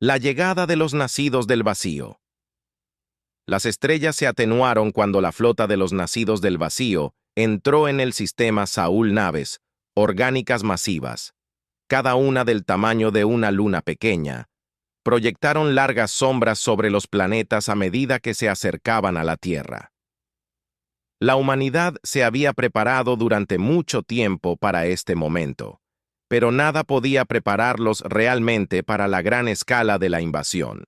La llegada de los nacidos del vacío. Las estrellas se atenuaron cuando la flota de los nacidos del vacío entró en el sistema Saúl naves, orgánicas masivas, cada una del tamaño de una luna pequeña. Proyectaron largas sombras sobre los planetas a medida que se acercaban a la Tierra. La humanidad se había preparado durante mucho tiempo para este momento, pero nada podía prepararlos realmente para la gran escala de la invasión.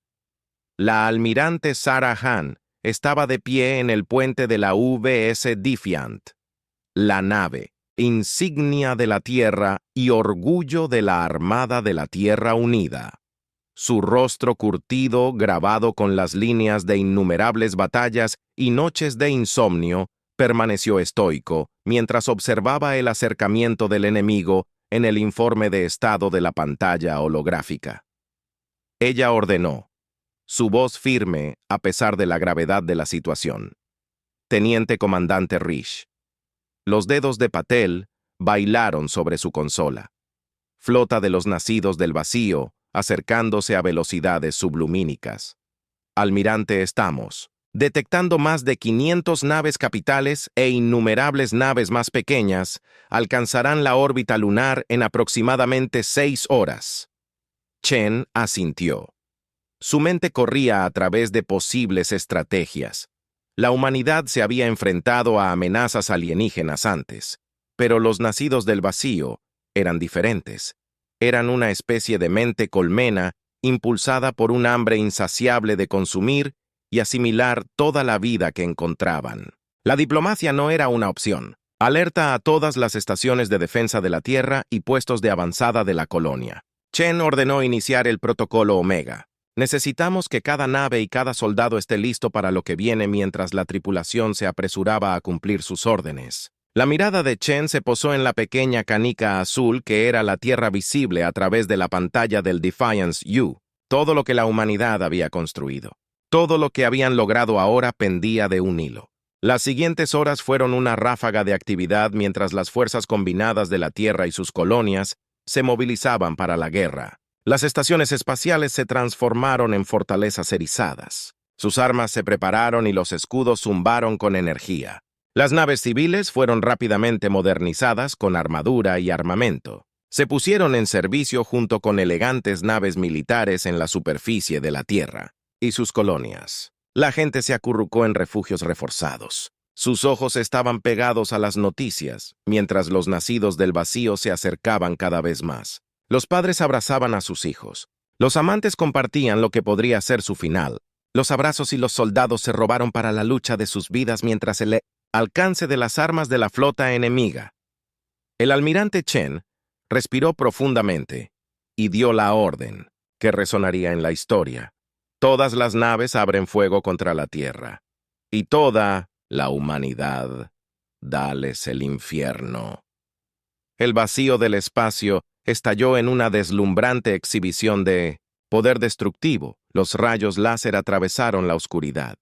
La almirante Sarah Hahn estaba de pie en el puente de la UVS Defiant, la nave, insignia de la Tierra y orgullo de la Armada de la Tierra Unida. Su rostro curtido, grabado con las líneas de innumerables batallas y noches de insomnio, permaneció estoico mientras observaba el acercamiento del enemigo en el informe de estado de la pantalla holográfica. Ella ordenó, su voz firme a pesar de la gravedad de la situación. Teniente Comandante Rish. Los dedos de Patel bailaron sobre su consola. Flota de los nacidos del vacío, acercándose a velocidades sublumínicas. Almirante, estamos detectando más de 500 naves capitales e innumerables naves más pequeñas alcanzarán la órbita lunar en aproximadamente 6 horas. Chen asintió. Su mente corría a través de posibles estrategias. La humanidad se había enfrentado a amenazas alienígenas antes, pero los nacidos del vacío eran diferentes. Eran una especie de mente colmena impulsada por un hambre insaciable de consumir y asimilar toda la vida que encontraban. La diplomacia no era una opción. Alerta a todas las estaciones de defensa de la Tierra y puestos de avanzada de la colonia. Chen ordenó iniciar el protocolo Omega. Necesitamos que cada nave y cada soldado esté listo para lo que viene mientras la tripulación se apresuraba a cumplir sus órdenes. La mirada de Chen se posó en la pequeña canica azul que era la Tierra visible a través de la pantalla del Defiance U. Todo lo que la humanidad había construido. Todo lo que habían logrado ahora pendía de un hilo. Las siguientes horas fueron una ráfaga de actividad mientras las fuerzas combinadas de la Tierra y sus colonias se movilizaban para la guerra. Las estaciones espaciales se transformaron en fortalezas erizadas. Sus armas se prepararon y los escudos zumbaron con energía. Las naves civiles fueron rápidamente modernizadas con armadura y armamento. Se pusieron en servicio junto con elegantes naves militares en la superficie de la Tierra y sus colonias. La gente se acurrucó en refugios reforzados. Sus ojos estaban pegados a las noticias, mientras los nacidos del vacío se acercaban cada vez más. Los padres abrazaban a sus hijos. Los amantes compartían lo que podría ser su final. Los abrazos y los soldados se robaron para la lucha de sus vidas mientras el alcance de las armas de la flota enemiga. El almirante Chen respiró profundamente y dio la orden, que resonaría en la historia. Todas las naves abren fuego contra la Tierra, y toda la humanidad, dales el infierno. El vacío del espacio estalló en una deslumbrante exhibición de poder destructivo. Los rayos láser atravesaron la oscuridad.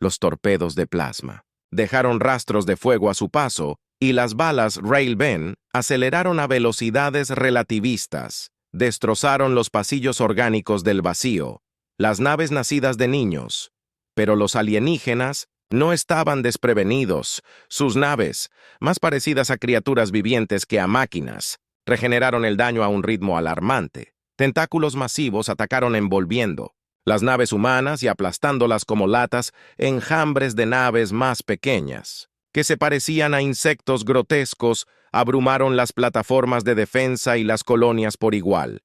Los torpedos de plasma dejaron rastros de fuego a su paso, y las balas Railben aceleraron a velocidades relativistas, destrozaron los pasillos orgánicos del vacío, las naves nacidas de niños. Pero los alienígenas no estaban desprevenidos. Sus naves, más parecidas a criaturas vivientes que a máquinas, regeneraron el daño a un ritmo alarmante. Tentáculos masivos atacaron envolviendo las naves humanas y aplastándolas como latas, enjambres de naves más pequeñas, que se parecían a insectos grotescos, abrumaron las plataformas de defensa y las colonias por igual.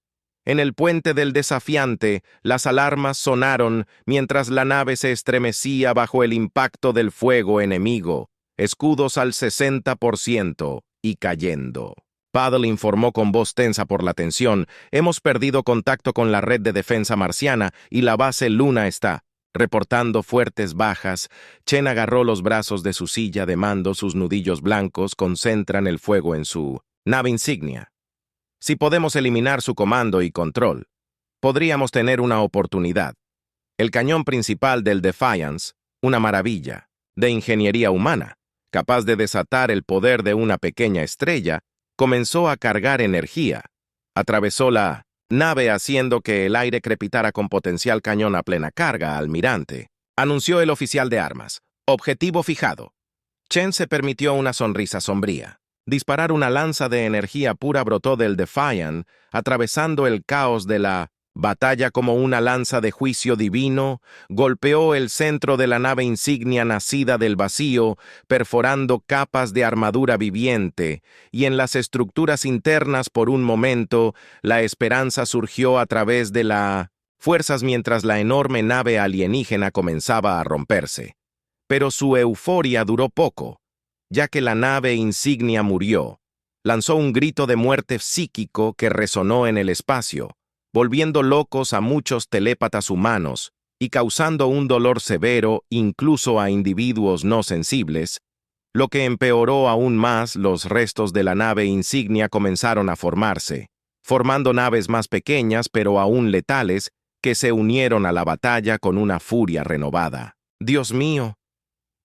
En el puente del desafiante, las alarmas sonaron mientras la nave se estremecía bajo el impacto del fuego enemigo, escudos al 60% y cayendo. Paddle informó con voz tensa por la tensión, hemos perdido contacto con la red de defensa marciana y la base Luna está reportando fuertes bajas. Chen agarró los brazos de su silla de mando, sus nudillos blancos concentran el fuego en su nave insignia. Si podemos eliminar su comando y control, podríamos tener una oportunidad. El cañón principal del Defiance, una maravilla de ingeniería humana, capaz de desatar el poder de una pequeña estrella, comenzó a cargar energía. Atravesó la nave haciendo que el aire crepitara con potencial cañón a plena carga, almirante, anunció el oficial de armas. Objetivo fijado. Chen se permitió una sonrisa sombría. Disparar una lanza de energía pura brotó del Defiant, atravesando el caos de la batalla como una lanza de juicio divino, golpeó el centro de la nave insignia nacida del vacío, perforando capas de armadura viviente, y en las estructuras internas por un momento, la esperanza surgió a través de las fuerzas mientras la enorme nave alienígena comenzaba a romperse. Pero su euforia duró poco, ya que la nave insignia murió. Lanzó un grito de muerte psíquico que resonó en el espacio, volviendo locos a muchos telépatas humanos y causando un dolor severo incluso a individuos no sensibles, lo que empeoró aún más. Los restos de la nave insignia comenzaron a formarse, formando naves más pequeñas pero aún letales que se unieron a la batalla con una furia renovada. «Dios mío»,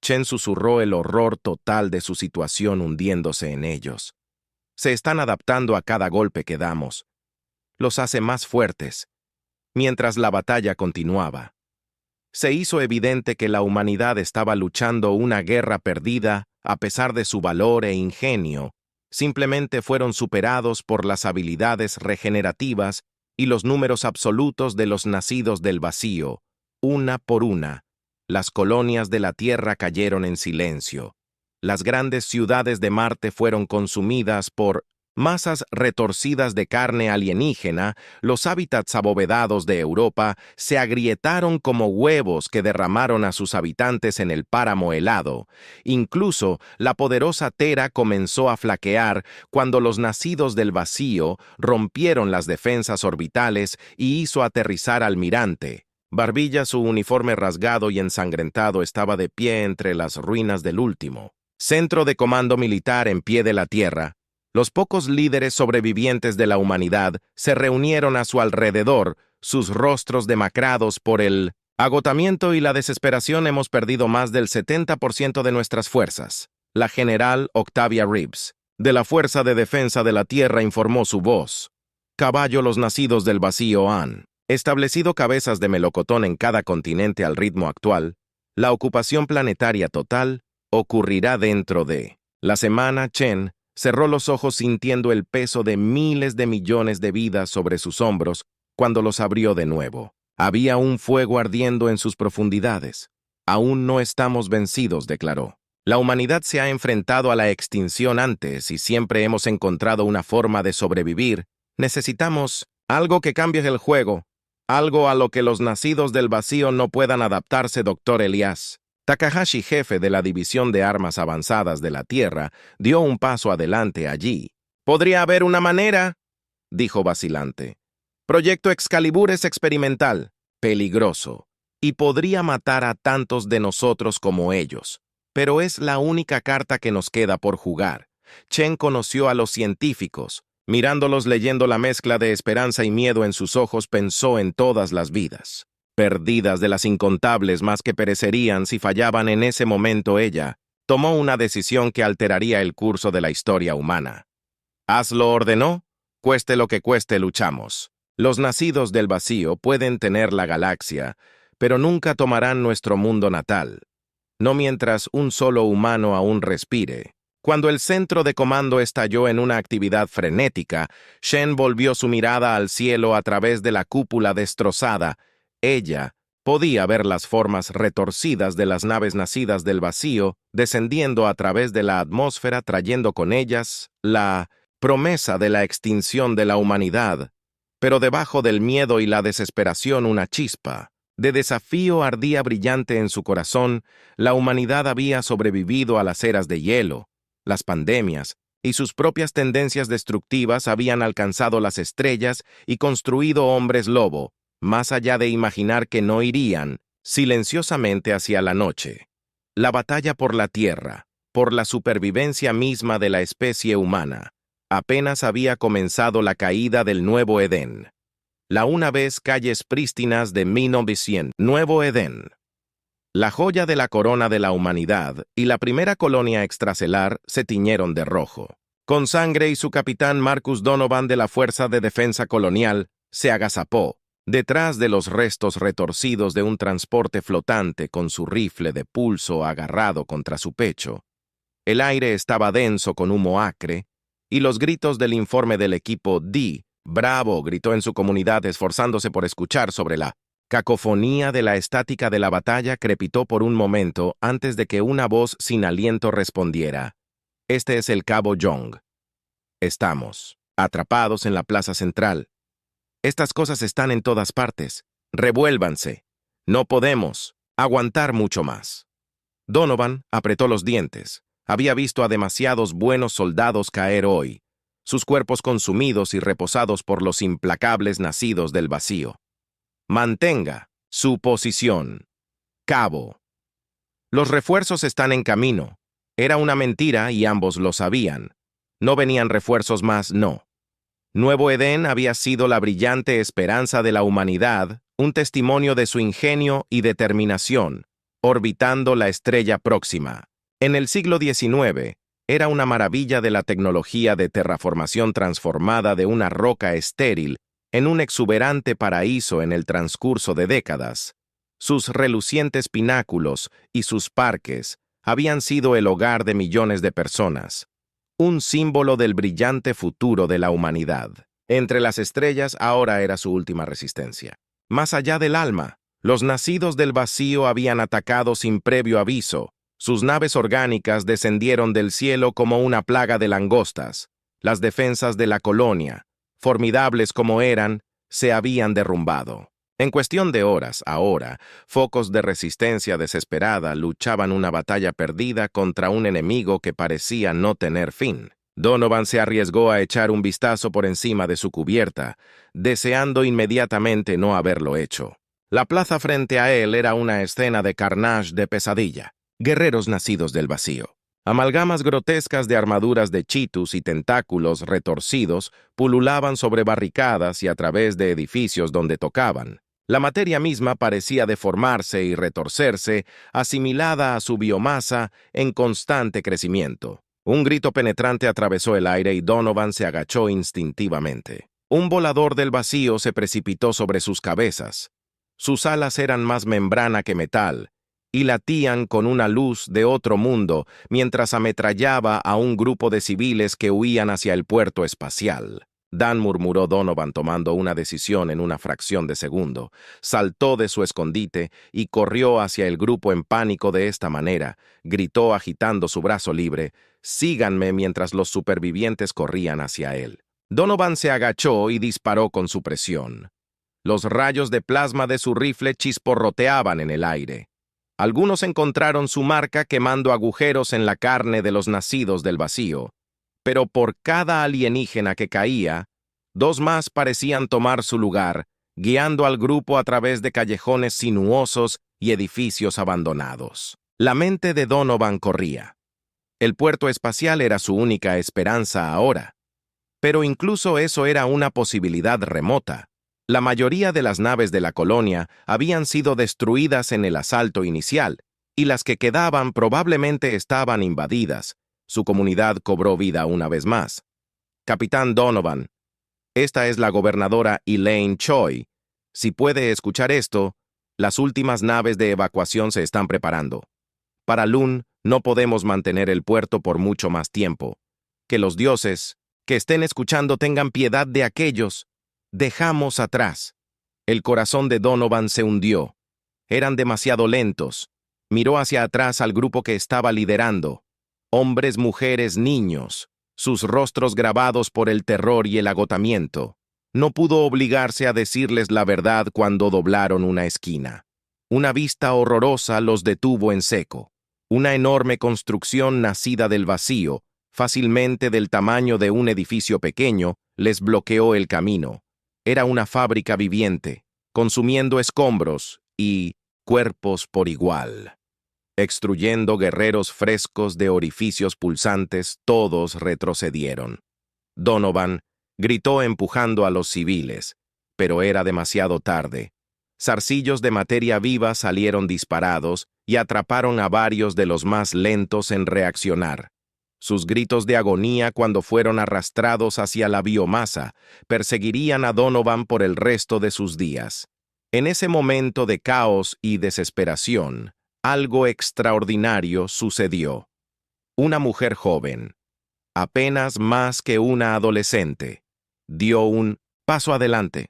Chen susurró, el horror total de su situación hundiéndose en ellos. «Se están adaptando a cada golpe que damos. Los hace más fuertes». Mientras la batalla continuaba, se hizo evidente que la humanidad estaba luchando una guerra perdida a pesar de su valor e ingenio. Simplemente fueron superados por las habilidades regenerativas y los números absolutos de los nacidos del vacío. Una por una, las colonias de la Tierra cayeron en silencio. Las grandes ciudades de Marte fueron consumidas por masas retorcidas de carne alienígena. Los hábitats abovedados de Europa se agrietaron como huevos que derramaron a sus habitantes en el páramo helado. Incluso la poderosa Tera comenzó a flaquear cuando los nacidos del vacío rompieron las defensas orbitales y hizo aterrizar al Almirante. Barbilla, su uniforme rasgado y ensangrentado, estaba de pie entre las ruinas del último centro de comando militar en pie de la Tierra. Los pocos líderes sobrevivientes de la humanidad se reunieron a su alrededor, sus rostros demacrados por el agotamiento y la desesperación. «Hemos perdido más del 70% de nuestras fuerzas», la general Octavia Reeves, de la Fuerza de Defensa de la Tierra, informó su voz. «Caballo, los nacidos del vacío han establecido cabezas de melocotón en cada continente al ritmo actual. La ocupación planetaria total ocurrirá dentro de la semana». Chen cerró los ojos sintiendo el peso de miles de millones de vidas sobre sus hombros. Cuando los abrió de nuevo, había un fuego ardiendo en sus profundidades. «Aún no estamos vencidos», declaró. «La humanidad se ha enfrentado a la extinción antes y siempre hemos encontrado una forma de sobrevivir. Necesitamos algo que cambie el juego, algo a lo que los nacidos del vacío no puedan adaptarse». Dr. Elias Takahashi, jefe de la División de Armas Avanzadas de la Tierra, dio un paso adelante allí. «Podría haber una manera», dijo vacilante. «Proyecto Excalibur es experimental, peligroso, y podría matar a tantos de nosotros como ellos. Pero es la única carta que nos queda por jugar». Chen conoció a los científicos. Mirándolos, leyendo la mezcla de esperanza y miedo en sus ojos, pensó en todas las vidas perdidas, de las incontables más que perecerían si fallaban en ese momento. Ella tomó una decisión que alteraría el curso de la historia humana. «Hazlo», ordenó. «Cueste lo que cueste, luchamos. Los nacidos del vacío pueden tener la galaxia, pero nunca tomarán nuestro mundo natal. No mientras un solo humano aún respire». Cuando el centro de comando estalló en una actividad frenética, Chen volvió su mirada al cielo a través de la cúpula destrozada. Ella podía ver las formas retorcidas de las naves nacidas del vacío descendiendo a través de la atmósfera, trayendo con ellas la promesa de la extinción de la humanidad. Pero debajo del miedo y la desesperación, una chispa de desafío ardía brillante en su corazón. La humanidad había sobrevivido a las eras de hielo, las pandemias y sus propias tendencias destructivas. Habían alcanzado las estrellas y construido hombres lobo, más allá de imaginar que no irían silenciosamente hacia la noche. La batalla por la Tierra, por la supervivencia misma de la especie humana, apenas había comenzado. La caída del Nuevo Edén. La una vez calles prístinas de 1900. Nuevo Edén, la joya de la corona de la humanidad, y la primera colonia extracelar se tiñeron de rojo. Con sangre y su capitán Marcus Donovan de la Fuerza de Defensa Colonial, se agazapó, detrás de los restos retorcidos de un transporte flotante con su rifle de pulso agarrado contra su pecho. El aire estaba denso con humo acre, y los gritos del informe del equipo D, «Bravo», gritó en su comunidad esforzándose por escuchar sobre la cacofonía de la estática de la batalla crepitó por un momento antes de que una voz sin aliento respondiera. «Este es el cabo Young. Estamos atrapados en la plaza central. Estas cosas están en todas partes. Revuélvanse. No podemos aguantar mucho más». Donovan apretó los dientes. Había visto a demasiados buenos soldados caer hoy, sus cuerpos consumidos y reposados por los implacables nacidos del vacío. «Mantenga su posición. Cabo». «Los refuerzos están en camino». Era una mentira y ambos lo sabían. No venían refuerzos más, no. Nuevo Edén había sido la brillante esperanza de la humanidad, un testimonio de su ingenio y determinación, orbitando la estrella próxima. En el siglo XIX, era una maravilla de la tecnología de terraformación transformada de una roca estéril en un exuberante paraíso en el transcurso de décadas. Sus relucientes pináculos y sus parques habían sido el hogar de millones de personas, un símbolo del brillante futuro de la humanidad. Entre las estrellas ahora era su última resistencia. Más allá del alma, los nacidos del vacío habían atacado sin previo aviso. Sus naves orgánicas descendieron del cielo como una plaga de langostas. Las defensas de la colonia, formidables como eran, se habían derrumbado. En cuestión de horas, ahora, focos de resistencia desesperada luchaban una batalla perdida contra un enemigo que parecía no tener fin. Donovan se arriesgó a echar un vistazo por encima de su cubierta, deseando inmediatamente no haberlo hecho. La plaza frente a él era una escena de carnage de pesadilla. Guerreros nacidos del vacío. Amalgamas grotescas de armaduras de chitus y tentáculos retorcidos pululaban sobre barricadas y a través de edificios donde tocaban. La materia misma parecía deformarse y retorcerse, asimilada a su biomasa en constante crecimiento. Un grito penetrante atravesó el aire y Donovan se agachó instintivamente. Un volador del vacío se precipitó sobre sus cabezas. Sus alas eran más membrana que metal, y latían con una luz de otro mundo mientras ametrallaba a un grupo de civiles que huían hacia el puerto espacial. «Dan», murmuró Donovan tomando una decisión en una fracción de segundo. Saltó de su escondite y corrió hacia el grupo en pánico de esta manera. Gritó agitando su brazo libre, «Síganme», mientras los supervivientes corrían hacia él. Donovan se agachó y disparó con su presión. Los rayos de plasma de su rifle chisporroteaban en el aire. Algunos encontraron su marca quemando agujeros en la carne de los nacidos del vacío, pero por cada alienígena que caía, dos más parecían tomar su lugar, guiando al grupo a través de callejones sinuosos y edificios abandonados. La mente de Donovan corría. El puerto espacial era su única esperanza ahora, pero incluso eso era una posibilidad remota. La mayoría de las naves de la colonia habían sido destruidas en el asalto inicial, y las que quedaban probablemente estaban invadidas. Su comunidad cobró vida una vez más. «Capitán Donovan, esta es la gobernadora Elaine Choi. Si puede escuchar esto, las últimas naves de evacuación se están preparando. Para Lun no podemos mantener el puerto por mucho más tiempo. Que los dioses que estén escuchando tengan piedad de aquellos dejamos atrás». El corazón de Donovan se hundió. Eran demasiado lentos. Miró hacia atrás al grupo que estaba liderando. Hombres, mujeres, niños, sus rostros grabados por el terror y el agotamiento. No pudo obligarse a decirles la verdad cuando doblaron una esquina. Una vista horrorosa los detuvo en seco. Una enorme construcción nacida del vacío, fácilmente del tamaño de un edificio pequeño, les bloqueó el camino. Era una fábrica viviente, consumiendo escombros y cuerpos por igual. Extruyendo guerreros frescos de orificios pulsantes, todos retrocedieron. Donovan gritó empujando a los civiles, pero era demasiado tarde. Zarcillos de materia viva salieron disparados y atraparon a varios de los más lentos en reaccionar. Sus gritos de agonía cuando fueron arrastrados hacia la biomasa perseguirían a Donovan por el resto de sus días. En ese momento de caos y desesperación, algo extraordinario sucedió. Una mujer joven, apenas más que una adolescente, dio un paso adelante.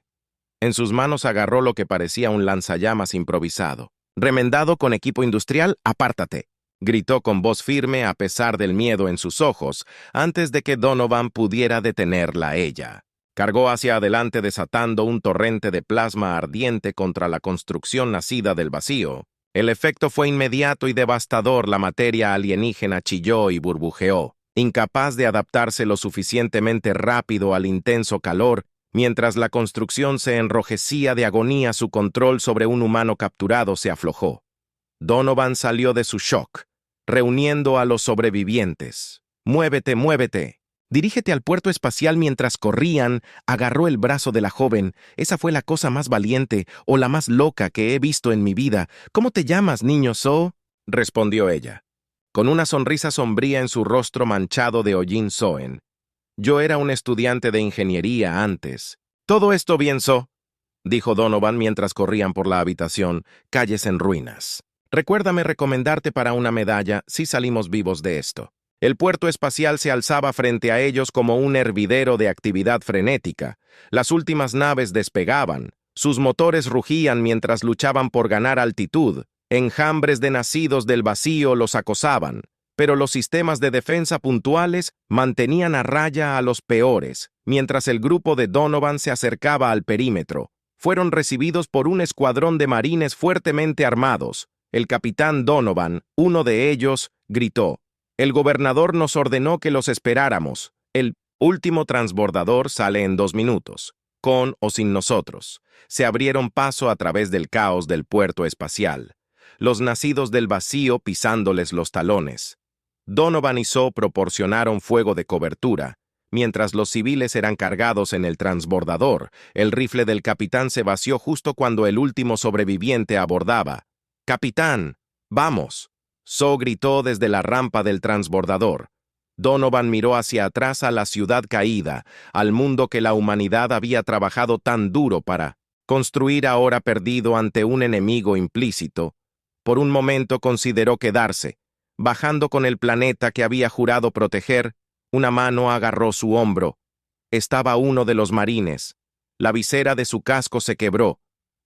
En sus manos agarró lo que parecía un lanzallamas improvisado. «Remendado con equipo industrial, apártate», gritó con voz firme a pesar del miedo en sus ojos, antes de que Donovan pudiera detenerla a ella. Cargó hacia adelante desatando un torrente de plasma ardiente contra la construcción nacida del vacío. El efecto fue inmediato y devastador. La materia alienígena chilló y burbujeó, incapaz de adaptarse lo suficientemente rápido al intenso calor. Mientras la construcción se enrojecía de agonía, su control sobre un humano capturado se aflojó. Donovan salió de su shock, reuniendo a los sobrevivientes. «Muévete, muévete. Dirígete al puerto espacial». Mientras corrían, agarró el brazo de la joven. «Esa fue la cosa más valiente o la más loca que he visto en mi vida. ¿Cómo te llamas, niño So?», respondió ella, con una sonrisa sombría en su rostro manchado de hollín Soen. «Yo era un estudiante de ingeniería antes». «Todo esto bien, So», dijo Donovan mientras corrían por la habitación, calles en ruinas. «Recuérdame recomendarte para una medalla si salimos vivos de esto». El puerto espacial se alzaba frente a ellos como un hervidero de actividad frenética. Las últimas naves despegaban. Sus motores rugían mientras luchaban por ganar altitud. Enjambres de nacidos del vacío los acosaban, pero los sistemas de defensa puntuales mantenían a raya a los peores. Mientras el grupo de Donovan se acercaba al perímetro, fueron recibidos por un escuadrón de marines fuertemente armados. El capitán Donovan, uno de ellos, gritó: «El gobernador nos ordenó que los esperáramos. El último transbordador sale en 2 minutos, con o sin nosotros». Se abrieron paso a través del caos del puerto espacial, los nacidos del vacío pisándoles los talones. Donovan y So proporcionaron fuego de cobertura. Mientras los civiles eran cargados en el transbordador, el rifle del capitán se vació justo cuando el último sobreviviente abordaba. «Capitán, vamos», So gritó desde la rampa del transbordador. Donovan miró hacia atrás a la ciudad caída, al mundo que la humanidad había trabajado tan duro para construir, ahora perdido ante un enemigo implícito. Por un momento consideró quedarse, bajando con el planeta que había jurado proteger. Una mano agarró su hombro. Estaba uno de los marines. La visera de su casco se quebró,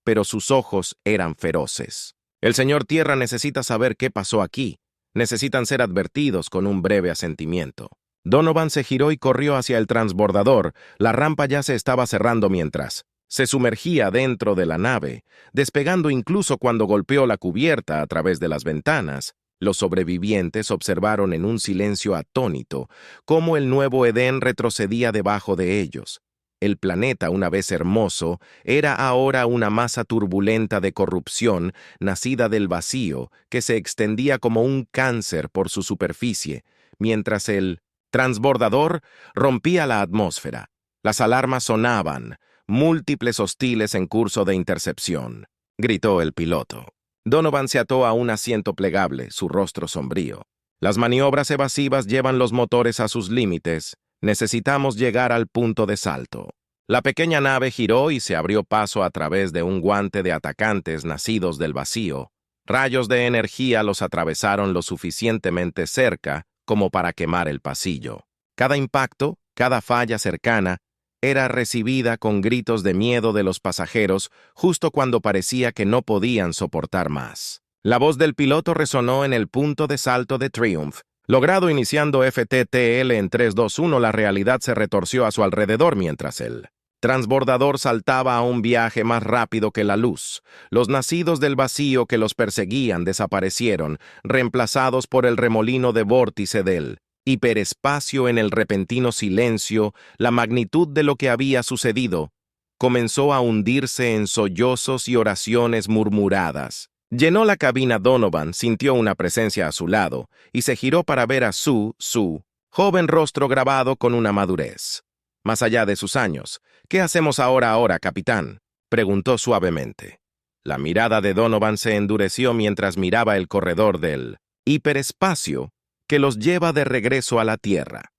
pero sus ojos eran feroces. «El señor Tierra necesita saber qué pasó aquí. Necesitan ser advertidos», con un breve asentimiento. Donovan se giró y corrió hacia el transbordador. La rampa ya se estaba cerrando mientras se sumergía dentro de la nave, despegando incluso cuando golpeó la cubierta a través de las ventanas. Los sobrevivientes observaron en un silencio atónito cómo el nuevo Edén retrocedía debajo de ellos. El planeta, una vez hermoso, era ahora una masa turbulenta de corrupción nacida del vacío que se extendía como un cáncer por su superficie, mientras el transbordador rompía la atmósfera. Las alarmas sonaban, múltiples hostiles en curso de intercepción, gritó el piloto. Donovan se ató a un asiento plegable, su rostro sombrío. «Las maniobras evasivas llevan los motores a sus límites. Necesitamos llegar al punto de salto». La pequeña nave giró y se abrió paso a través de un guante de atacantes nacidos del vacío. Rayos de energía los atravesaron lo suficientemente cerca como para quemar el pasillo. Cada impacto, cada falla cercana, era recibida con gritos de miedo de los pasajeros justo cuando parecía que no podían soportar más. La voz del piloto resonó en el punto de salto de Triumph. Logrado iniciando FTTL en 3, 2, 1, la realidad se retorció a su alrededor mientras el transbordador saltaba a un viaje más rápido que la luz. Los nacidos del vacío que los perseguían desaparecieron, reemplazados por el remolino de vórtice del hiperespacio. En el repentino silencio, la magnitud de lo que había sucedido comenzó a hundirse en sollozos y oraciones murmuradas. Llenó la cabina. Donovan sintió una presencia a su lado y se giró para ver a su joven rostro grabado con una madurez más allá de sus años. «¿Qué hacemos ahora, capitán?», preguntó suavemente. La mirada de Donovan se endureció mientras miraba el corredor del hiperespacio que los lleva de regreso a la Tierra.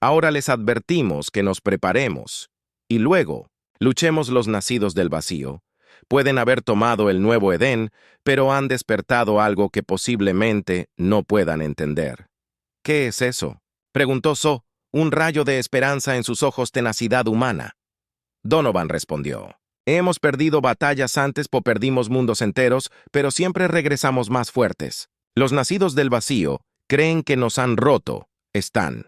Ahora les advertimos que nos preparemos, y luego, luchemos los nacidos del vacío. Pueden haber tomado el nuevo Edén, pero han despertado algo que posiblemente no puedan entender. ¿Qué es eso?, preguntó So, un rayo de esperanza en sus ojos tenacidad humana. Donovan respondió: hemos perdido batallas antes o perdimos mundos enteros, pero siempre regresamos más fuertes. Los nacidos del vacío creen que nos han roto, están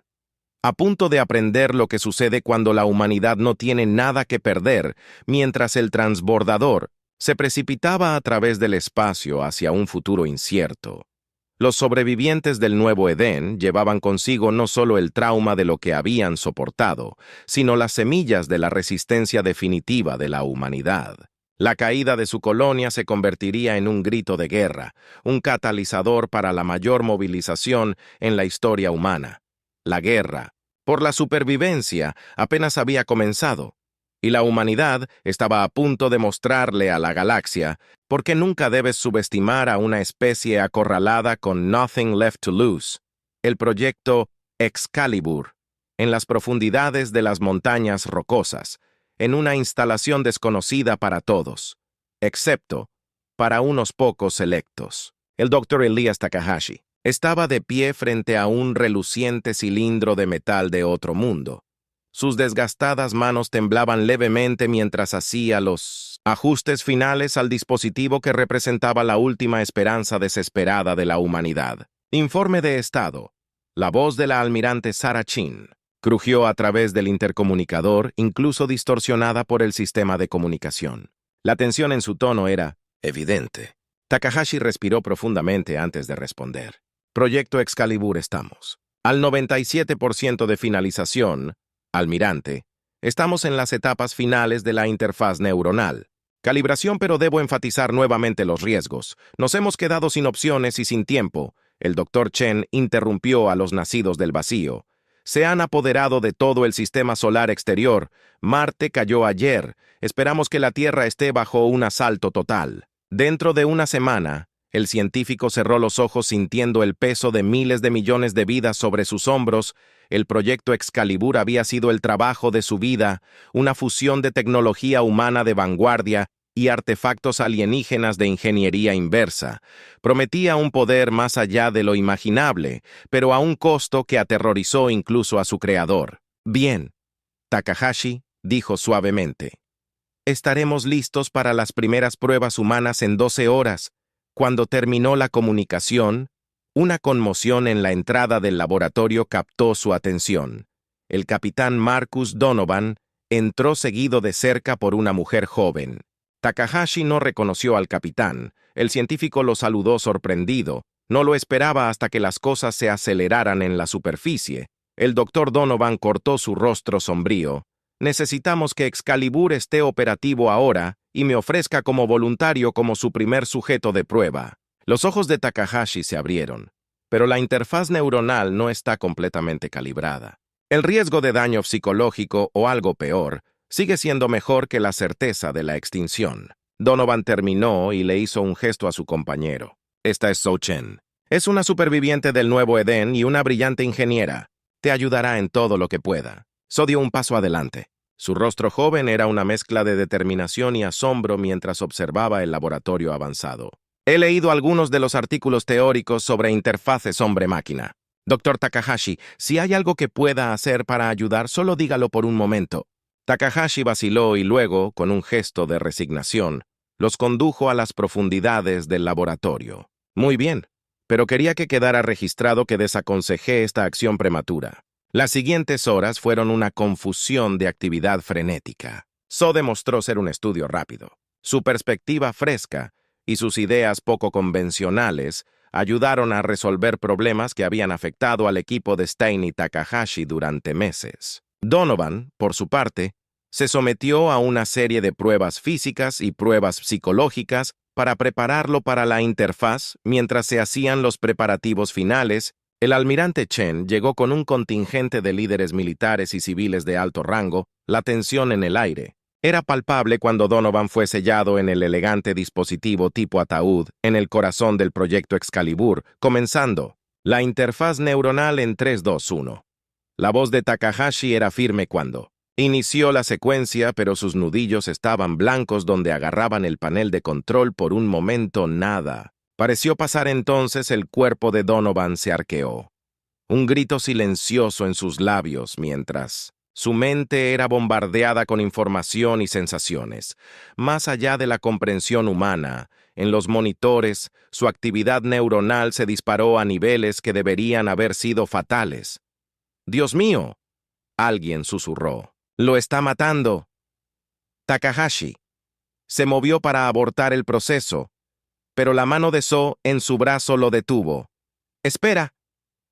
a punto de aprender lo que sucede cuando la humanidad no tiene nada que perder, mientras el transbordador se precipitaba a través del espacio hacia un futuro incierto. Los sobrevivientes del nuevo Edén llevaban consigo no solo el trauma de lo que habían soportado, sino las semillas de la resistencia definitiva de la humanidad. La caída de su colonia se convertiría en un grito de guerra, un catalizador para la mayor movilización en la historia humana. La guerra por la supervivencia apenas había comenzado, y la humanidad estaba a punto de mostrarle a la galaxia por qué nunca debes subestimar a una especie acorralada con nothing left to lose. El proyecto Excalibur, en las profundidades de las montañas rocosas, en una instalación desconocida para todos, excepto para unos pocos selectos. El Dr. Elias Takahashi estaba de pie frente a un reluciente cilindro de metal de otro mundo. Sus desgastadas manos temblaban levemente mientras hacía los ajustes finales al dispositivo que representaba la última esperanza desesperada de la humanidad. Informe de estado. La voz de la almirante Sarah Chin crujió a través del intercomunicador, incluso distorsionada por el sistema de comunicación. La tensión en su tono era evidente. Takahashi respiró profundamente antes de responder. Proyecto Excalibur, estamos al 97% de finalización. Almirante, estamos en las etapas finales de la interfaz neuronal. Calibración, pero debo enfatizar nuevamente los riesgos. Nos hemos quedado sin opciones y sin tiempo. El Dr. Chen interrumpió a los nacidos del vacío. Se han apoderado de todo el sistema solar exterior. Marte cayó ayer. Esperamos que la Tierra esté bajo un asalto total. Dentro de una semana, el científico cerró los ojos sintiendo el peso de miles de millones de vidas sobre sus hombros. El proyecto Excalibur había sido el trabajo de su vida, una fusión de tecnología humana de vanguardia y artefactos alienígenas de ingeniería inversa. Prometía un poder más allá de lo imaginable, pero a un costo que aterrorizó incluso a su creador. Bien, Takahashi dijo suavemente. Estaremos listos para las primeras pruebas humanas en 12 horas. Cuando terminó la comunicación, una conmoción en la entrada del laboratorio captó su atención. El capitán Marcus Donovan entró seguido de cerca por una mujer joven. Takahashi no reconoció al capitán. El científico lo saludó sorprendido. No lo esperaba hasta que las cosas se aceleraran en la superficie. El doctor Donovan cortó su rostro sombrío. Necesitamos que Excalibur esté operativo ahora y me ofrezca como voluntario como su primer sujeto de prueba. Los ojos de Takahashi se abrieron, pero la interfaz neuronal no está completamente calibrada. El riesgo de daño psicológico o algo peor sigue siendo mejor que la certeza de la extinción. Donovan terminó y le hizo un gesto a su compañero. Esta es So Chen. Es una superviviente del nuevo Edén y una brillante ingeniera. Te ayudará en todo lo que pueda. So dio un paso adelante. Su rostro joven era una mezcla de determinación y asombro mientras observaba el laboratorio avanzado. He leído algunos de los artículos teóricos sobre interfaces hombre-máquina. Dr. Takahashi, si hay algo que pueda hacer para ayudar, solo dígalo por un momento. Takahashi vaciló y luego, con un gesto de resignación, los condujo a las profundidades del laboratorio. Muy bien, pero quería que quedara registrado que desaconsejé esta acción prematura. Las siguientes horas fueron una confusión de actividad frenética. So demostró ser un estudio rápido. Su perspectiva fresca y sus ideas poco convencionales ayudaron a resolver problemas que habían afectado al equipo de Stein y Takahashi durante meses. Donovan, por su parte, se sometió a una serie de pruebas físicas y pruebas psicológicas para prepararlo para la interfaz mientras se hacían los preparativos finales. El almirante Chen llegó con un contingente de líderes militares y civiles de alto rango. La tensión en el aire era palpable cuando Donovan fue sellado en el elegante dispositivo tipo ataúd en el corazón del proyecto Excalibur, comenzando La interfaz neuronal en 3, 2, 1. La voz de Takahashi era firme cuando inició la secuencia, pero sus nudillos estaban blancos donde agarraban el panel de control por un momento nada. Pareció pasar entonces el cuerpo de Donovan se arqueó. Un grito silencioso en sus labios mientras su mente era bombardeada con información y sensaciones. Más allá de la comprensión humana, en los monitores, su actividad neuronal se disparó a niveles que deberían haber sido fatales. «¡Dios mío!», alguien susurró. «¡Lo está matando!». Takahashi se movió para abortar el proceso, pero la mano de So en su brazo lo detuvo. «¡Espera!»,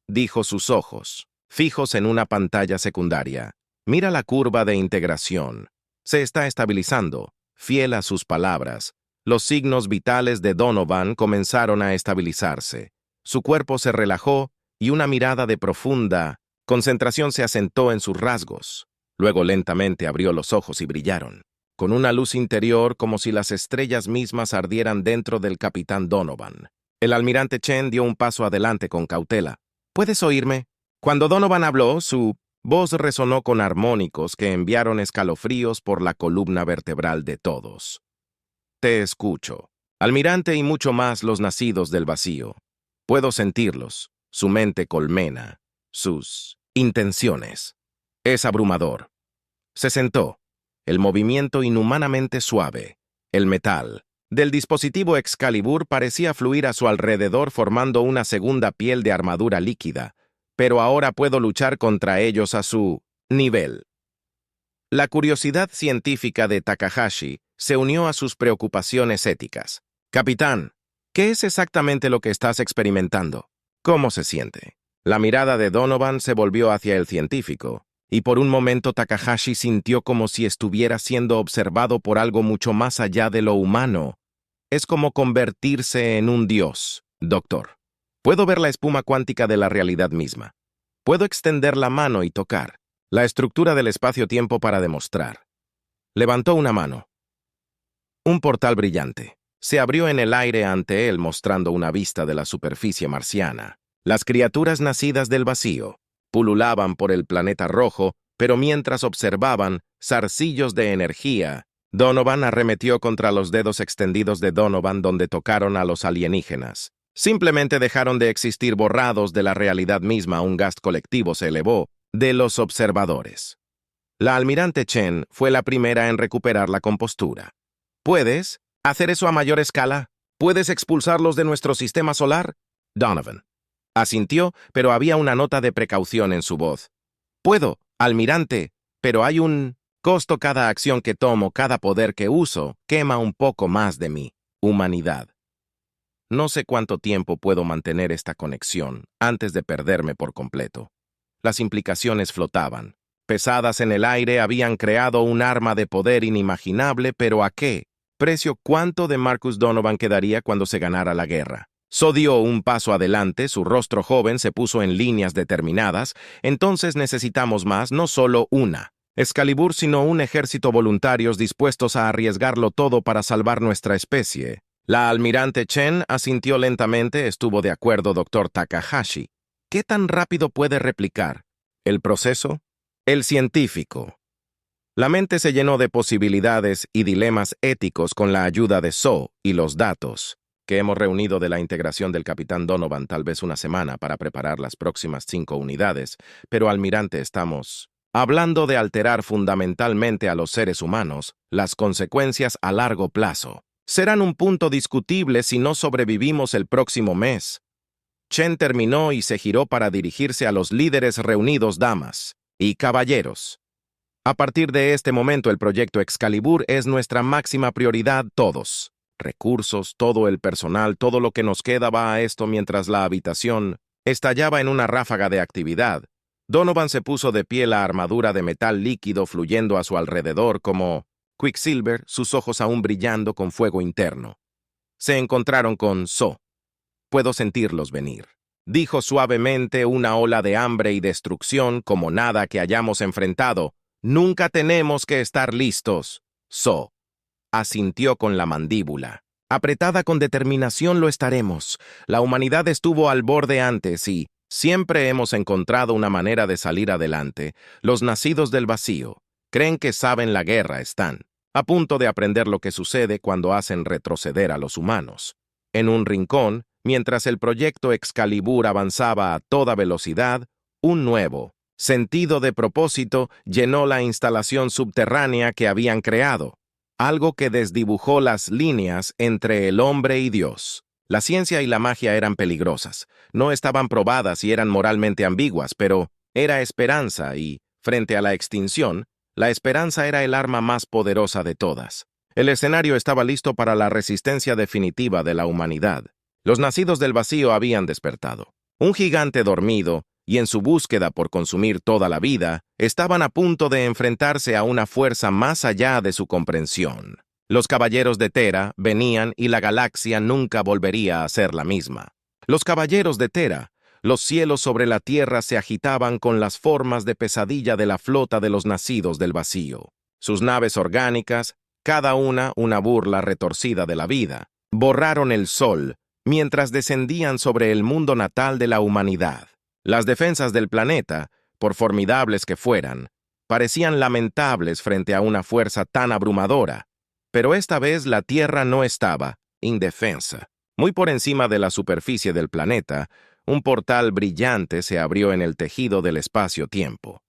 dijo, sus ojos fijos en una pantalla secundaria. «Mira la curva de integración. Se está estabilizando». Fiel a sus palabras, los signos vitales de Donovan comenzaron a estabilizarse. Su cuerpo se relajó y una mirada de profunda concentración se asentó en sus rasgos. Luego lentamente abrió los ojos y brillaron, con una luz interior como si las estrellas mismas ardieran dentro del capitán Donovan. El almirante Chen dio un paso adelante con cautela. «¿Puedes oírme?». Cuando Donovan habló, su voz resonó con armónicos que enviaron escalofríos por la columna vertebral de todos. «Te escucho, almirante, y mucho más los nacidos del vacío. Puedo sentirlos, su mente colmena, sus intenciones. Es abrumador». Se sentó, el movimiento inhumanamente suave, el metal del dispositivo Excalibur parecía fluir a su alrededor formando una segunda piel de armadura líquida, pero ahora puedo luchar contra ellos a su nivel. La curiosidad científica de Takahashi se unió a sus preocupaciones éticas. «Capitán, ¿qué es exactamente lo que estás experimentando? ¿Cómo se siente?». La mirada de Donovan se volvió hacia el científico, y por un momento Takahashi sintió como si estuviera siendo observado por algo mucho más allá de lo humano. «Es como convertirse en un dios, doctor. Puedo ver la espuma cuántica de la realidad misma. Puedo extender la mano y tocar la estructura del espacio-tiempo para demostrar». Levantó una mano. Un portal brillante se abrió en el aire ante él mostrando una vista de la superficie marciana. Las criaturas nacidas del vacío pululaban por el planeta rojo, pero mientras observaban zarcillos de energía, Donovan arremetió contra los dedos extendidos de Donovan donde tocaron a los alienígenas. Simplemente dejaron de existir borrados de la realidad misma. Un gas colectivo se elevó de los observadores. La almirante Chen fue la primera en recuperar la compostura. «¿Puedes hacer eso a mayor escala? ¿Puedes expulsarlos de nuestro sistema solar?». Donovan asintió, pero había una nota de precaución en su voz. «Puedo, almirante, pero hay un costo. Cada acción que tomo, cada poder que uso, quema un poco más de mi humanidad. No sé cuánto tiempo puedo mantener esta conexión antes de perderme por completo». Las implicaciones flotaban. Pesadas en el aire, habían creado un arma de poder inimaginable, pero ¿a qué precio? ¿Cuánto de Marcus Donovan quedaría cuando se ganara la guerra? So dio un paso adelante, su rostro joven se puso en líneas determinadas. «Entonces necesitamos más, no solo una Excalibur, sino un ejército voluntarios dispuestos a arriesgarlo todo para salvar nuestra especie». La almirante Chen asintió lentamente. «Estuvo de acuerdo, doctor Takahashi. ¿Qué tan rápido puede replicar el proceso?». El científico. La mente se llenó de posibilidades y dilemas éticos con la ayuda de So y los datos que hemos reunido de la integración del capitán Donovan, tal vez una semana para preparar las próximas 5 unidades. Pero, almirante, estamos hablando de alterar fundamentalmente a los seres humanos. Las consecuencias a largo plazo serán un punto discutible si no sobrevivimos el próximo mes». Chen terminó y se giró para dirigirse a los líderes reunidos. «Damas y caballeros, a partir de este momento el proyecto Excalibur es nuestra máxima prioridad. Todos recursos, todo el personal, todo lo que nos queda va a esto». Mientras la habitación estallaba en una ráfaga de actividad, Donovan se puso de pie, la armadura de metal líquido fluyendo a su alrededor como Quicksilver, sus ojos aún brillando con fuego interno. Se encontraron con So. «Puedo sentirlos venir», dijo suavemente. «Una ola de hambre y destrucción como nada que hayamos enfrentado. Nunca tenemos que estar listos». So asintió con la mandíbula. Apretada con determinación lo estaremos. La humanidad estuvo al borde antes y siempre hemos encontrado una manera de salir adelante. Los nacidos del vacío creen que saben la guerra, están a punto de aprender lo que sucede cuando hacen retroceder a los humanos. En un rincón, mientras el proyecto Excalibur avanzaba a toda velocidad, un nuevo sentido de propósito llenó la instalación subterránea que habían creado, algo que desdibujó las líneas entre el hombre y Dios. La ciencia y la magia eran peligrosas, no estaban probadas y eran moralmente ambiguas, pero era esperanza y, frente a la extinción, la esperanza era el arma más poderosa de todas. El escenario estaba listo para la resistencia definitiva de la humanidad. Los nacidos del vacío habían despertado. Un gigante dormido, y en su búsqueda por consumir toda la vida, estaban a punto de enfrentarse a una fuerza más allá de su comprensión. Los caballeros de Tera venían y la galaxia nunca volvería a ser la misma. Los caballeros de Tera, los cielos sobre la tierra se agitaban con las formas de pesadilla de la flota de los nacidos del vacío. Sus naves orgánicas, cada una burla retorcida de la vida, borraron el sol mientras descendían sobre el mundo natal de la humanidad. Las defensas del planeta, por formidables que fueran, parecían lamentables frente a una fuerza tan abrumadora, pero esta vez la Tierra no estaba indefensa. Muy por encima de la superficie del planeta, un portal brillante se abrió en el tejido del espacio-tiempo.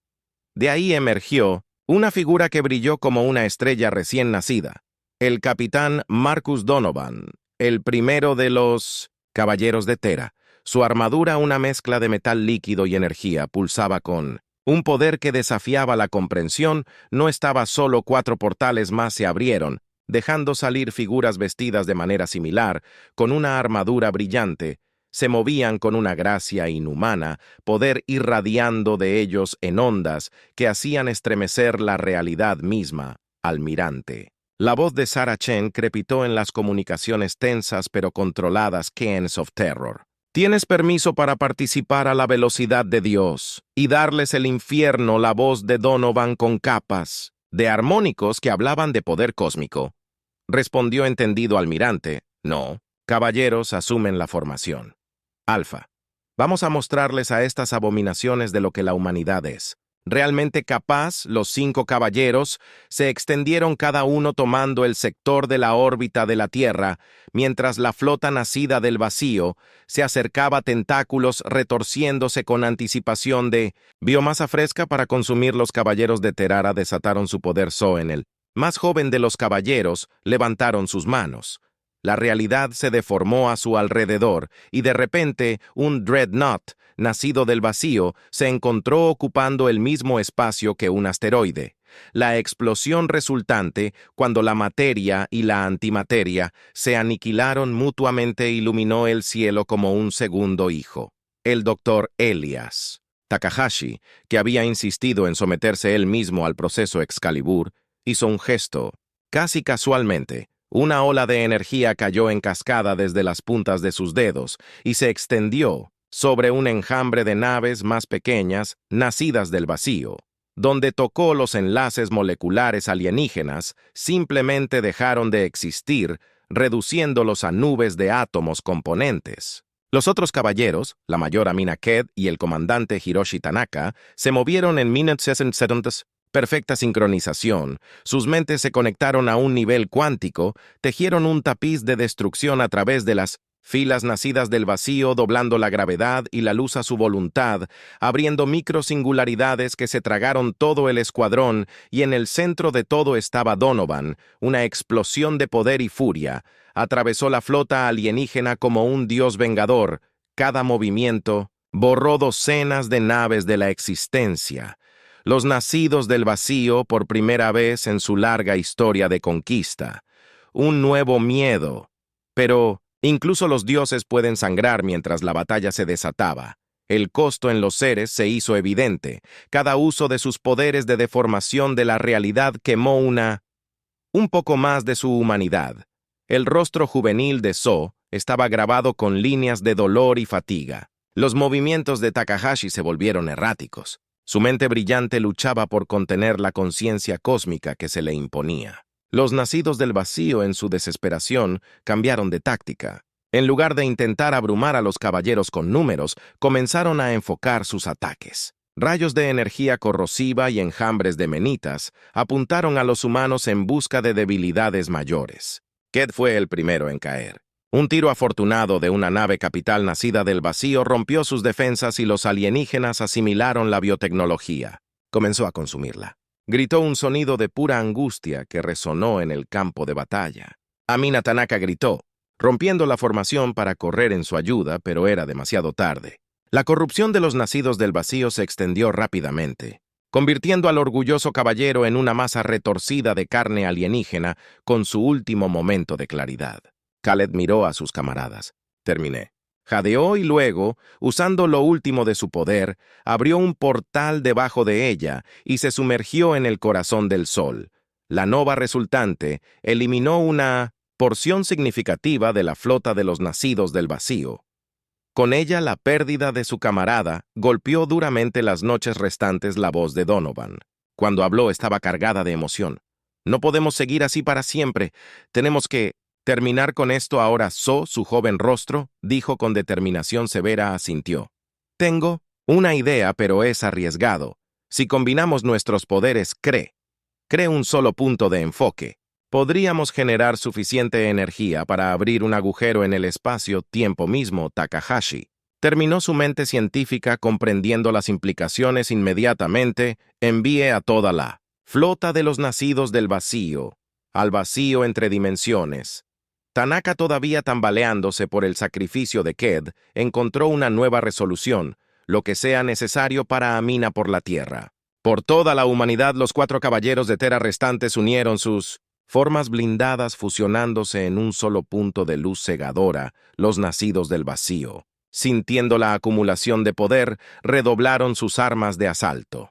De ahí emergió una figura que brilló como una estrella recién nacida, el capitán Marcus Donovan, el primero de los caballeros de Tera. Su armadura, una mezcla de metal líquido y energía, pulsaba con un poder que desafiaba la comprensión. No estaba solo, 4 portales más se abrieron, dejando salir figuras vestidas de manera similar, con una armadura brillante. Se movían con una gracia inhumana, poder irradiando de ellos en ondas que hacían estremecer la realidad misma. Almirante. La voz de Sarah Chen crepitó en las comunicaciones tensas pero controladas Keens of Terror. Tienes permiso para participar a la velocidad de Dios y darles el infierno. La voz de Donovan con capas de armónicos que hablaban de poder cósmico. Respondió entendido Almirante. No, caballeros, asumen la formación. Alfa, vamos a mostrarles a estas abominaciones de lo que la humanidad es. Realmente capaz, los 5 caballeros se extendieron cada uno tomando el sector de la órbita de la Tierra, mientras la flota nacida del vacío se acercaba, tentáculos retorciéndose con anticipación de biomasa fresca para consumir. Los caballeros de Terara desataron su poder en el más joven de los caballeros, levantaron sus manos. La realidad se deformó a su alrededor y de repente un dreadnought, nacido del vacío, se encontró ocupando el mismo espacio que un asteroide. La explosión resultante, cuando la materia y la antimateria se aniquilaron mutuamente, iluminó el cielo como un segundo hijo. El doctor Elias. Takahashi, que había insistido en someterse él mismo al proceso Excalibur, hizo un gesto. Casi casualmente, una ola de energía cayó en cascada desde las puntas de sus dedos y se extendió sobre un enjambre de naves más pequeñas, nacidas del vacío. Donde tocó los enlaces moleculares alienígenas, simplemente dejaron de existir, reduciéndolos a nubes de átomos componentes. Los otros caballeros, la mayor Amina Ked y el comandante Hiroshi Tanaka, se movieron en perfecta sincronización. Sus mentes se conectaron a un nivel cuántico, tejieron un tapiz de destrucción a través de las filas nacidas del vacío, doblando la gravedad y la luz a su voluntad, abriendo microsingularidades que se tragaron todo el escuadrón, y en el centro de todo estaba Donovan. Una explosión de poder y furia atravesó la flota alienígena como un dios vengador. Cada movimiento borró docenas de naves de la existencia. Los nacidos del vacío, por primera vez en su larga historia de conquista. Un nuevo miedo. Pero incluso los dioses pueden sangrar mientras la batalla se desataba. El costo en los seres se hizo evidente. Cada uso de sus poderes de deformación de la realidad quemó un poco más de su humanidad. El rostro juvenil de So estaba grabado con líneas de dolor y fatiga. Los movimientos de Takahashi se volvieron erráticos. Su mente brillante luchaba por contener la conciencia cósmica que se le imponía. Los nacidos del vacío, en su desesperación, cambiaron de táctica. En lugar de intentar abrumar a los caballeros con números, comenzaron a enfocar sus ataques. Rayos de energía corrosiva y enjambres de menitas apuntaron a los humanos en busca de debilidades mayores. Ked fue el primero en caer. Un tiro afortunado de una nave capital nacida del vacío rompió sus defensas y los alienígenas asimilaron la biotecnología. Comenzó a consumirla. Gritó un sonido de pura angustia que resonó en el campo de batalla. Amina Tanaka gritó, rompiendo la formación para correr en su ayuda, pero era demasiado tarde. La corrupción de los nacidos del vacío se extendió rápidamente, convirtiendo al orgulloso caballero en una masa retorcida de carne alienígena con su último momento de claridad. Khaled miró a sus camaradas. Terminé. Jadeó y luego, usando lo último de su poder, abrió un portal debajo de ella y se sumergió en el corazón del sol. La nova resultante eliminó una porción significativa de la flota de los nacidos del vacío. Con ella, la pérdida de su camarada golpeó duramente las noches restantes la voz de Donovan. Cuando habló estaba cargada de emoción. No podemos seguir así para siempre. Tenemos que terminar con esto ahora. Su joven rostro, dijo con determinación severa, asintió. Tengo una idea, pero es arriesgado. Si combinamos nuestros poderes, cree un solo punto de enfoque. Podríamos generar suficiente energía para abrir un agujero en el espacio-tiempo mismo. Takahashi terminó su mente científica comprendiendo las implicaciones inmediatamente. Envíe a toda la flota de los nacidos del vacío al vacío entre dimensiones. Tanaka, todavía tambaleándose por el sacrificio de Ked, encontró una nueva resolución, lo que sea necesario para Amina por la Tierra. Por toda la humanidad, los 4 caballeros de Tera restantes unieron sus formas blindadas fusionándose en un solo punto de luz cegadora, los nacidos del vacío. Sintiendo la acumulación de poder, redoblaron sus armas de asalto.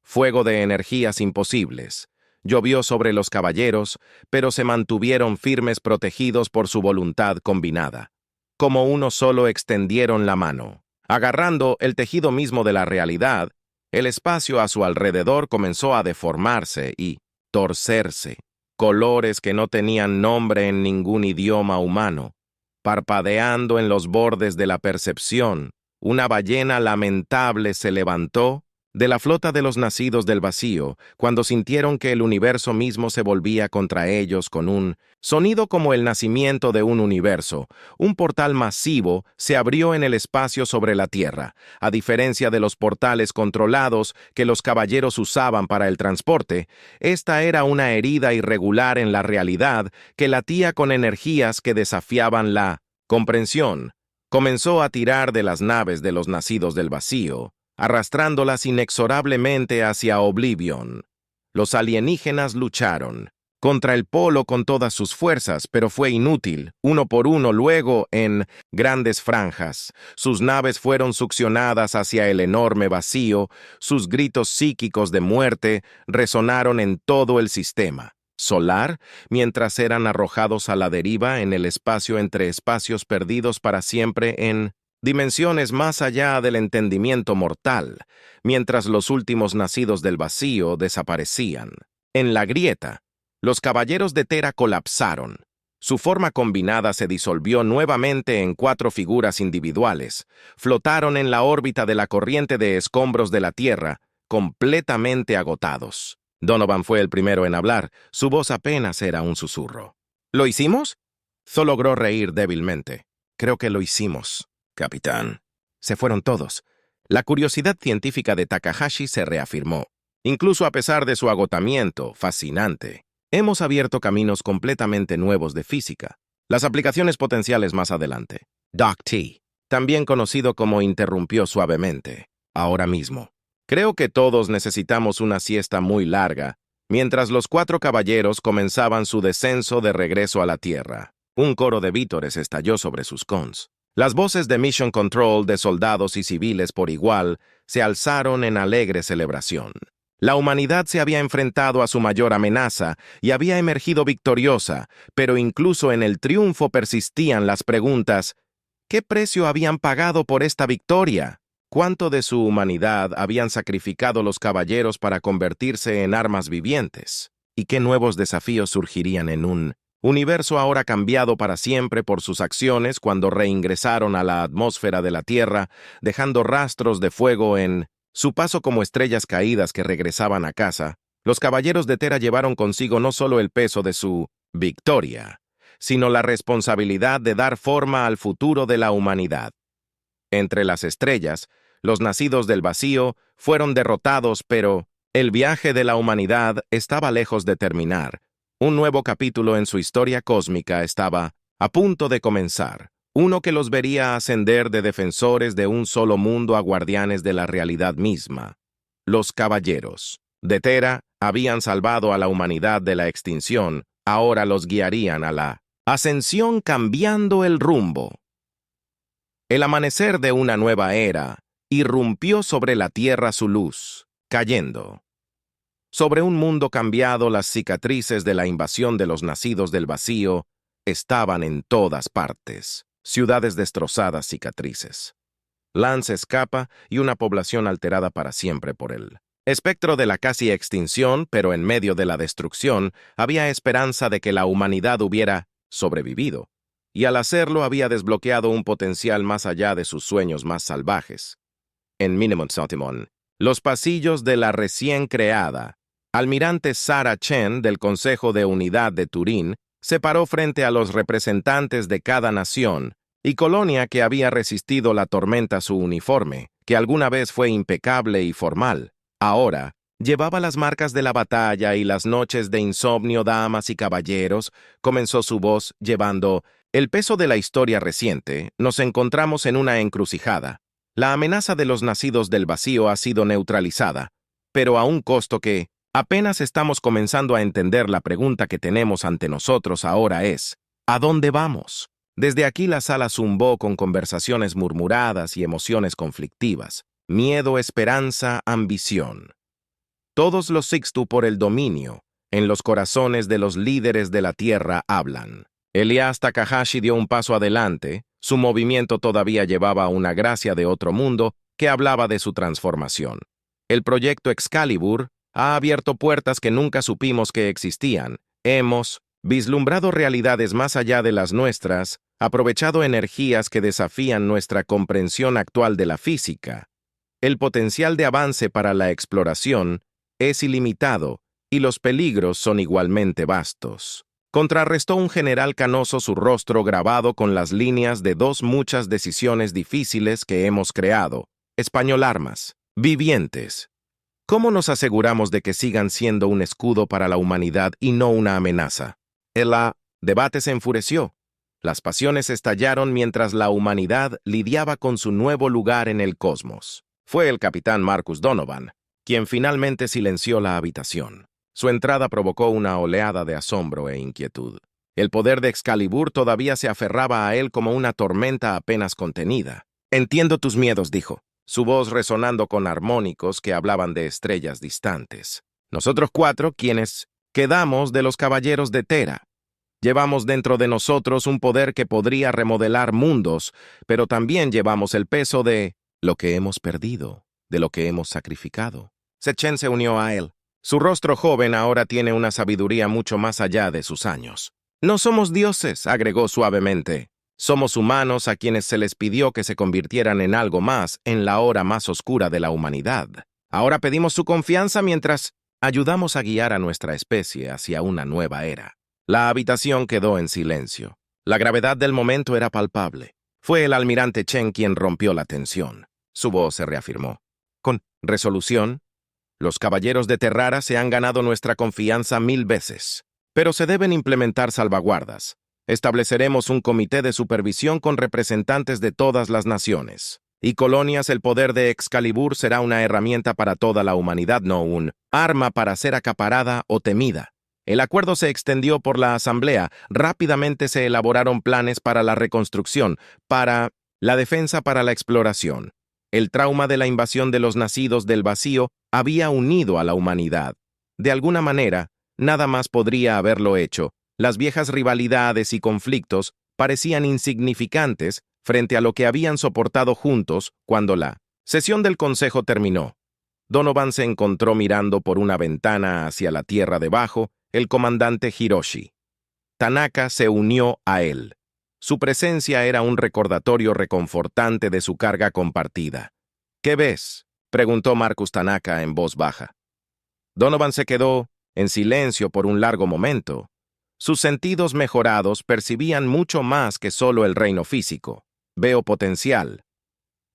Fuego de energías imposibles. Llovió sobre los caballeros, pero se mantuvieron firmes protegidos por su voluntad combinada. Como uno solo extendieron la mano. Agarrando el tejido mismo de la realidad, el espacio a su alrededor comenzó a deformarse y torcerse. Colores que no tenían nombre en ningún idioma humano. Parpadeando en los bordes de la percepción, una ballena lamentable se levantó de la flota de los nacidos del vacío, cuando sintieron que el universo mismo se volvía contra ellos con un sonido como el nacimiento de un universo. Un portal masivo se abrió en el espacio sobre la Tierra. A diferencia de los portales controlados que los caballeros usaban para el transporte, esta era una herida irregular en la realidad que latía con energías que desafiaban la comprensión. Comenzó a tirar de las naves de los nacidos del vacío, arrastrándolas inexorablemente hacia Oblivion. Los alienígenas lucharon contra el polo con todas sus fuerzas, pero fue inútil. Uno por uno, luego, en grandes franjas, sus naves fueron succionadas hacia el enorme vacío. Sus gritos psíquicos de muerte resonaron en todo el sistema solar, mientras eran arrojados a la deriva en el espacio entre espacios perdidos para siempre en dimensiones más allá del entendimiento mortal, mientras los últimos nacidos del vacío desaparecían. En la grieta, los caballeros de Tera colapsaron. Su forma combinada se disolvió nuevamente en 4 figuras individuales. Flotaron en la órbita de la corriente de escombros de la Tierra, completamente agotados. Donovan fue el primero en hablar. Su voz apenas era un susurro. ¿Lo hicimos? Zo logró reír débilmente. Creo que lo hicimos, capitán. Se fueron todos. La curiosidad científica de Takahashi se reafirmó. Incluso a pesar de su agotamiento fascinante, hemos abierto caminos completamente nuevos de física. Las aplicaciones potenciales más adelante. Doc T, también conocido como, interrumpió suavemente. Ahora mismo. Creo que todos necesitamos una siesta muy larga, mientras los 4 caballeros comenzaban su descenso de regreso a la Tierra. Un coro de vítores estalló sobre sus cons. Las voces de Mission Control de soldados y civiles por igual se alzaron en alegre celebración. La humanidad se había enfrentado a su mayor amenaza y había emergido victoriosa, pero incluso en el triunfo persistían las preguntas: ¿qué precio habían pagado por esta victoria? ¿Cuánto de su humanidad habían sacrificado los caballeros para convertirse en armas vivientes? y qué nuevos desafíos surgirían en un universo ahora cambiado para siempre por sus acciones cuando reingresaron a la atmósfera de la Tierra, dejando rastros de fuego en su paso como estrellas caídas que regresaban a casa. Los caballeros de Tera llevaron consigo no solo el peso de su victoria, sino la responsabilidad de dar forma al futuro de la humanidad. Entre las estrellas, los nacidos del vacío fueron derrotados, pero el viaje de la humanidad estaba lejos de terminar. Un nuevo capítulo en su historia cósmica estaba a punto de comenzar, uno que los vería ascender de defensores de un solo mundo a guardianes de la realidad misma. Los caballeros de Tera habían salvado a la humanidad de la extinción, ahora los guiarían a la ascensión cambiando el rumbo. El amanecer de una nueva era irrumpió sobre la tierra su luz, cayendo. Sobre un mundo cambiado, las cicatrices de la invasión de los nacidos del vacío estaban en todas partes. Ciudades destrozadas, cicatrices. Lance escapa y una población alterada para siempre por él. Espectro de la casi extinción, pero en medio de la destrucción, había esperanza de que la humanidad hubiera sobrevivido, y al hacerlo había desbloqueado un potencial más allá de sus sueños más salvajes. En Minimum Sotimon, los pasillos de la recién creada, almirante Sarah Chen del Consejo de Unidad de Turín se paró frente a los representantes de cada nación y colonia que había resistido la tormenta. Su uniforme, que alguna vez fue impecable y formal, ahora llevaba las marcas de la batalla y las noches de insomnio. Damas y caballeros, comenzó su voz llevando el peso de la historia reciente. Nos encontramos en una encrucijada. La amenaza de los nacidos del vacío ha sido neutralizada, pero a un costo que apenas estamos comenzando a entender. La pregunta que tenemos ante nosotros ahora es, ¿a dónde vamos? Desde aquí la sala zumbó con conversaciones murmuradas y emociones conflictivas. Miedo, esperanza, ambición. Todos los Sixtu por el dominio, en los corazones de los líderes de la tierra hablan. Elias Takahashi dio un paso adelante. Su movimiento todavía llevaba una gracia de otro mundo que hablaba de su transformación. El proyecto Excalibur ha abierto puertas que nunca supimos que existían. Hemos vislumbrado realidades más allá de las nuestras, aprovechado energías que desafían nuestra comprensión actual de la física. El potencial de avance para la exploración es ilimitado y los peligros son igualmente vastos. Contrarrestó un general canoso, su rostro grabado con las líneas de muchas decisiones difíciles que hemos creado. Español armas, vivientes. ¿Cómo nos aseguramos de que sigan siendo un escudo para la humanidad y no una amenaza? El debate se enfureció. Las pasiones estallaron mientras la humanidad lidiaba con su nuevo lugar en el cosmos. Fue el capitán Marcus Donovan quien finalmente silenció la habitación. Su entrada provocó una oleada de asombro e inquietud. El poder de Excalibur todavía se aferraba a él como una tormenta apenas contenida. «Entiendo tus miedos», dijo, su voz resonando con armónicos que hablaban de estrellas distantes. «Nosotros cuatro, quienes quedamos de los caballeros de Tera, llevamos dentro de nosotros un poder que podría remodelar mundos, pero también llevamos el peso de lo que hemos perdido, de lo que hemos sacrificado». Sechen se unió a él. Su rostro joven ahora tiene una sabiduría mucho más allá de sus años. «No somos dioses», agregó suavemente. «Somos humanos a quienes se les pidió que se convirtieran en algo más en la hora más oscura de la humanidad. Ahora pedimos su confianza mientras ayudamos a guiar a nuestra especie hacia una nueva era». La habitación quedó en silencio. La gravedad del momento era palpable. Fue el almirante Chen quien rompió la tensión. Su voz se reafirmó. «Con resolución, los caballeros de Terrara se han ganado nuestra confianza 1000 veces, pero se deben implementar salvaguardas. Estableceremos un comité de supervisión con representantes de todas las naciones y colonias. El poder de Excalibur será una herramienta para toda la humanidad, no un arma para ser acaparada o temida. El acuerdo se extendió por la asamblea. Rápidamente se elaboraron planes para la reconstrucción, para la defensa, para la exploración. El trauma de la invasión de los nacidos del vacío había unido a la humanidad. De alguna manera, nada más podría haberlo hecho. Las viejas rivalidades y conflictos parecían insignificantes frente a lo que habían soportado juntos cuando la sesión del consejo terminó. Donovan se encontró mirando por una ventana hacia la tierra debajo, el comandante Hiroshi. Tanaka se unió a él. Su presencia era un recordatorio reconfortante de su carga compartida. ¿Qué ves?, preguntó Marcus Tanaka en voz baja. Donovan se quedó en silencio por un largo momento. Sus sentidos mejorados percibían mucho más que solo el reino físico. Veo potencial.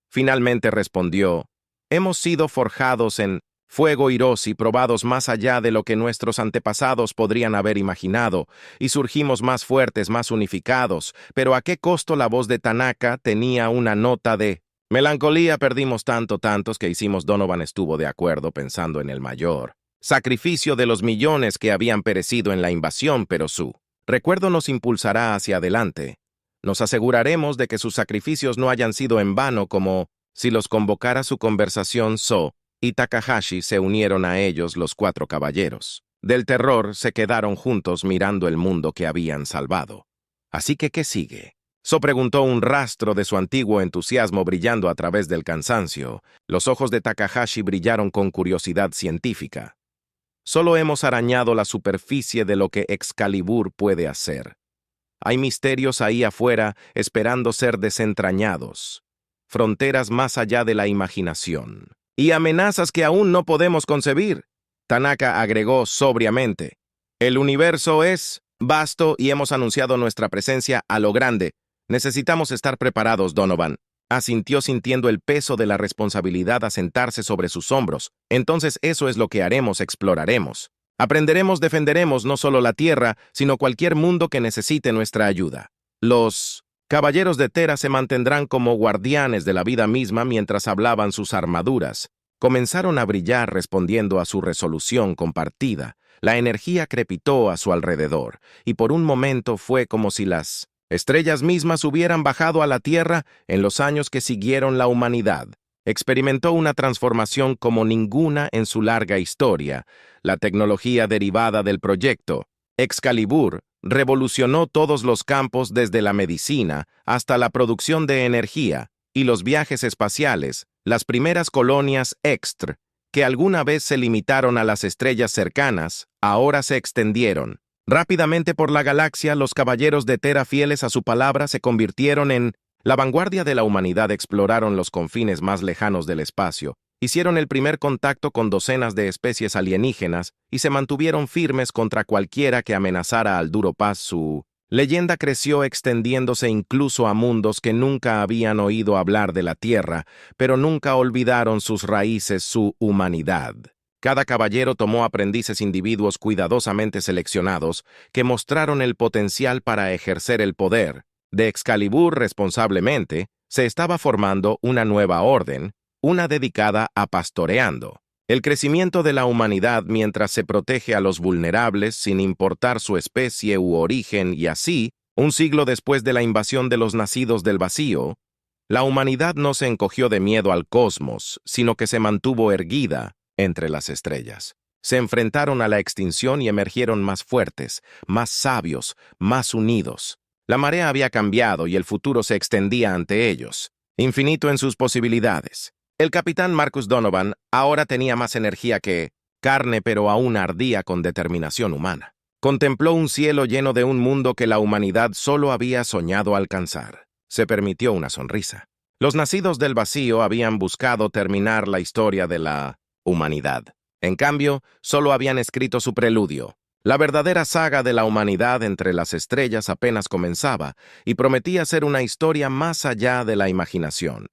Finalmente respondió, hemos sido forjados en fuego Hiroshi, probados más allá de lo que nuestros antepasados podrían haber imaginado, y surgimos más fuertes, más unificados, pero ¿a qué costo? La voz de Tanaka tenía una nota de melancolía. Perdimos tantos que hicimos. Donovan estuvo de acuerdo, pensando en el mayor sacrificio de los millones que habían perecido en la invasión, pero su recuerdo nos impulsará hacia adelante. Nos aseguraremos de que sus sacrificios no hayan sido en vano, como si los convocara su conversación. So y Takahashi se unieron a ellos. Los 4 caballeros del terror se quedaron juntos mirando el mundo que habían salvado. Así que, ¿qué sigue? So preguntó, un rastro de su antiguo entusiasmo brillando a través del cansancio. Los ojos de Takahashi brillaron con curiosidad científica. Solo hemos arañado la superficie de lo que Excalibur puede hacer. Hay misterios ahí afuera esperando ser desentrañados, fronteras más allá de la imaginación, y amenazas que aún no podemos concebir. Tanaka agregó sobriamente, el universo es vasto y hemos anunciado nuestra presencia a lo grande. Necesitamos estar preparados. Donovan asintió, sintiendo el peso de la responsabilidad asentarse sobre sus hombros. Entonces eso es lo que haremos, exploraremos. Aprenderemos, defenderemos no solo la Tierra, sino cualquier mundo que necesite nuestra ayuda. Los caballeros de Tera se mantendrán como guardianes de la vida misma. Mientras hablaban, sus armaduras comenzaron a brillar respondiendo a su resolución compartida. La energía crepitó a su alrededor, y por un momento fue como si las estrellas mismas hubieran bajado a la Tierra. En los años que siguieron, la humanidad experimentó una transformación como ninguna en su larga historia. La tecnología derivada del proyecto Excalibur revolucionó todos los campos, desde la medicina hasta la producción de energía y los viajes espaciales. Las primeras colonias Extr, que alguna vez se limitaron a las estrellas cercanas, ahora se extendieron rápidamente por la galaxia. Los caballeros de Tera, fieles a su palabra, se convirtieron en la vanguardia de la humanidad. Exploraron los confines más lejanos del espacio, hicieron el primer contacto con docenas de especies alienígenas y se mantuvieron firmes contra cualquiera que amenazara al duro paz. Su leyenda creció, extendiéndose incluso a mundos que nunca habían oído hablar de la Tierra, pero nunca olvidaron sus raíces, su humanidad. Cada caballero tomó aprendices, individuos cuidadosamente seleccionados, que mostraron el potencial para ejercer el poder de Excalibur responsablemente. Se estaba formando una nueva orden, una dedicada a pastoreando el crecimiento de la humanidad mientras se protege a los vulnerables sin importar su especie u origen. Y así, un siglo después de la invasión de los nacidos del vacío, la humanidad no se encogió de miedo al cosmos, sino que se mantuvo erguida entre las estrellas. Se enfrentaron a la extinción y emergieron más fuertes, más sabios, más unidos. La marea había cambiado y el futuro se extendía ante ellos, infinito en sus posibilidades. El capitán Marcus Donovan ahora tenía más energía que carne, pero aún ardía con determinación humana. Contempló un cielo lleno de un mundo que la humanidad solo había soñado alcanzar. Se permitió una sonrisa. Los nacidos del vacío habían buscado terminar la historia de la humanidad. En cambio, solo habían escrito su preludio. La verdadera saga de la humanidad entre las estrellas apenas comenzaba y prometía ser una historia más allá de la imaginación.